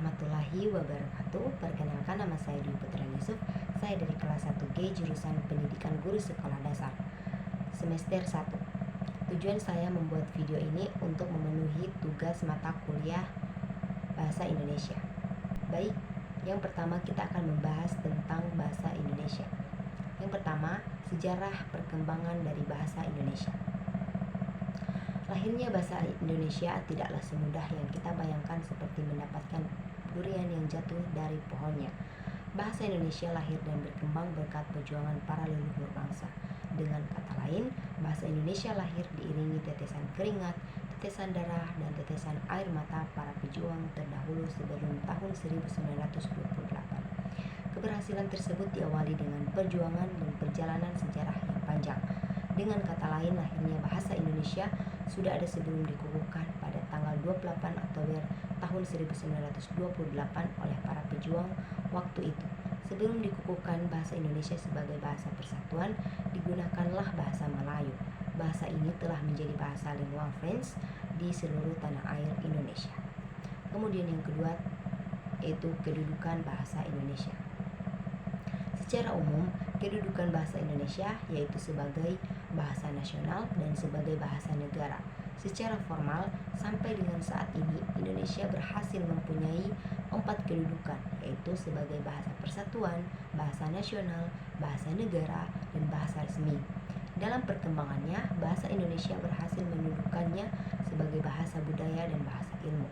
warahmatullahi wabarakatuh. Perkenalkan, nama saya Dwi Putra Yusuf. Saya dari kelas 1G jurusan Pendidikan Guru Sekolah Dasar semester 1. Tujuan saya membuat video ini untuk memenuhi tugas mata kuliah Bahasa Indonesia. Baik, yang pertama kita akan membahas tentang Bahasa Indonesia. Yang pertama, sejarah perkembangan dari Bahasa Indonesia. Lahirnya bahasa Indonesia tidaklah semudah yang kita bayangkan, seperti mendapatkan durian yang jatuh dari pohonnya. Bahasa Indonesia lahir dan berkembang berkat perjuangan para leluhur bangsa. Dengan kata lain, bahasa Indonesia lahir diiringi tetesan keringat, tetesan darah, dan tetesan air mata para pejuang terdahulu sebelum tahun 1928. Keberhasilan tersebut diawali dengan perjuangan dan perjalanan sejarah yang panjang. Dengan kata lain, lahirnya bahasa Indonesia sudah ada sebelum dikukuhkan pada tanggal 28 Oktober tahun 1928 oleh para pejuang waktu itu. Sebelum dikukuhkan bahasa Indonesia sebagai bahasa persatuan, digunakanlah bahasa Melayu. Bahasa ini telah menjadi bahasa lingua franca di seluruh tanah air Indonesia. Kemudian yang kedua, yaitu kedudukan bahasa Indonesia. Secara umum, kedudukan bahasa Indonesia yaitu sebagai bahasa nasional dan sebagai bahasa negara. Secara formal, sampai dengan saat ini Indonesia berhasil mempunyai 4 kedudukan, yaitu sebagai bahasa persatuan, bahasa nasional, bahasa negara, dan bahasa resmi. Dalam perkembangannya, bahasa Indonesia berhasil mendudukannya sebagai bahasa budaya dan bahasa ilmu.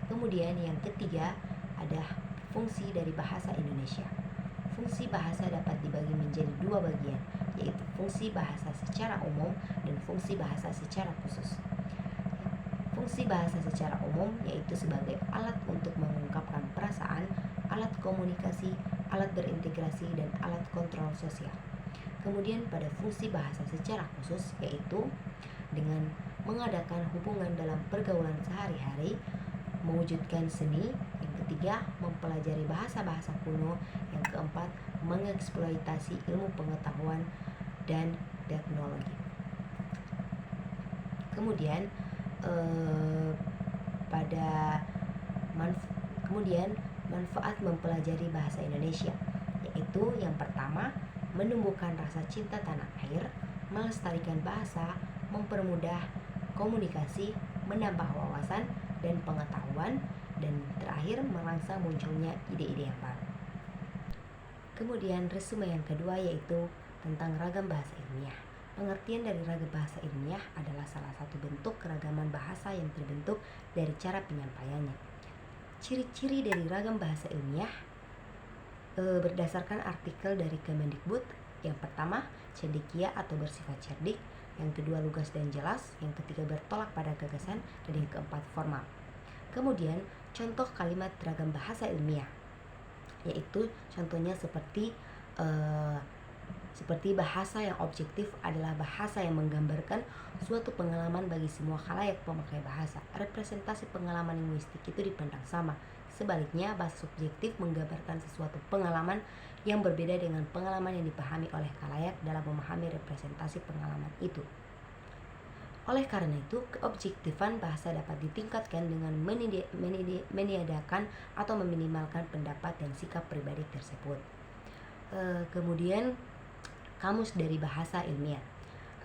Kemudian yang ketiga, ada fungsi dari bahasa Indonesia. Fungsi bahasa dapat dibagi menjadi 2 bagian, yaitu fungsi bahasa secara umum dan fungsi bahasa secara khusus. Fungsi bahasa secara umum yaitu sebagai alat untuk mengungkapkan perasaan, alat komunikasi, alat berintegrasi, dan alat kontrol sosial. Kemudian pada fungsi bahasa secara khusus yaitu dengan mengadakan hubungan dalam pergaulan sehari-hari, mewujudkan seni. Yang ketiga, mempelajari bahasa-bahasa kuno. Yang keempat, mengeksploitasi ilmu pengetahuan dan teknologi. Kemudian manfaat mempelajari bahasa Indonesia, yaitu yang pertama, menumbuhkan rasa cinta tanah air, melestarikan bahasa, mempermudah komunikasi, menambah wawasan dan pengetahuan, dan terakhir merangsang munculnya ide-ide yang baru. Kemudian resume yang kedua yaitu tentang ragam bahasa ilmiah. Pengertian dari ragam bahasa ilmiah adalah salah satu bentuk keragaman bahasa yang terbentuk dari cara penyampaiannya. Ciri-ciri dari ragam bahasa ilmiah berdasarkan artikel dari Kemendikbud. Yang pertama, cendekia atau bersifat cerdik. Yang kedua, lugas dan jelas. Yang ketiga, bertolak pada gagasan. Dan yang keempat, formal. Kemudian, contoh kalimat ragam bahasa ilmiah, yaitu contohnya seperti bahasa yang objektif adalah bahasa yang menggambarkan suatu pengalaman bagi semua khalayak pemakai bahasa. Representasi pengalaman linguistik itu dipandang sama. Sebaliknya, bahasa subjektif menggambarkan sesuatu pengalaman yang berbeda dengan pengalaman yang dipahami oleh khalayak dalam memahami representasi pengalaman itu. Oleh karena itu, keobjektifan bahasa dapat ditingkatkan dengan meniadakan atau meminimalkan pendapat dan sikap pribadi tersebut. Kemudian, kamus dari bahasa ilmiah.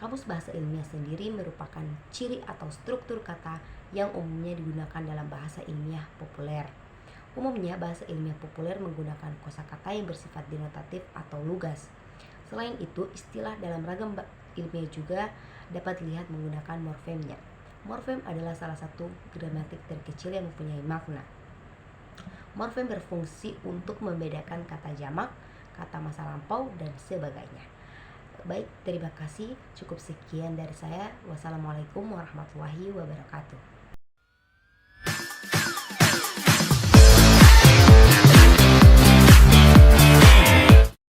Kamus bahasa ilmiah sendiri merupakan ciri atau struktur kata yang umumnya digunakan dalam bahasa ilmiah populer. Umumnya, bahasa ilmiah populer menggunakan kosakata yang bersifat denotatif atau lugas. Selain itu, istilah dalam ragam ilmiah juga dapat dilihat menggunakan morfemnya. Morfem adalah salah satu gramatik terkecil yang mempunyai makna. Morfem berfungsi untuk membedakan kata jamak, kata masa lampau, dan sebagainya. Baik, terima kasih. Cukup sekian dari saya. Wassalamualaikum warahmatullahi wabarakatuh.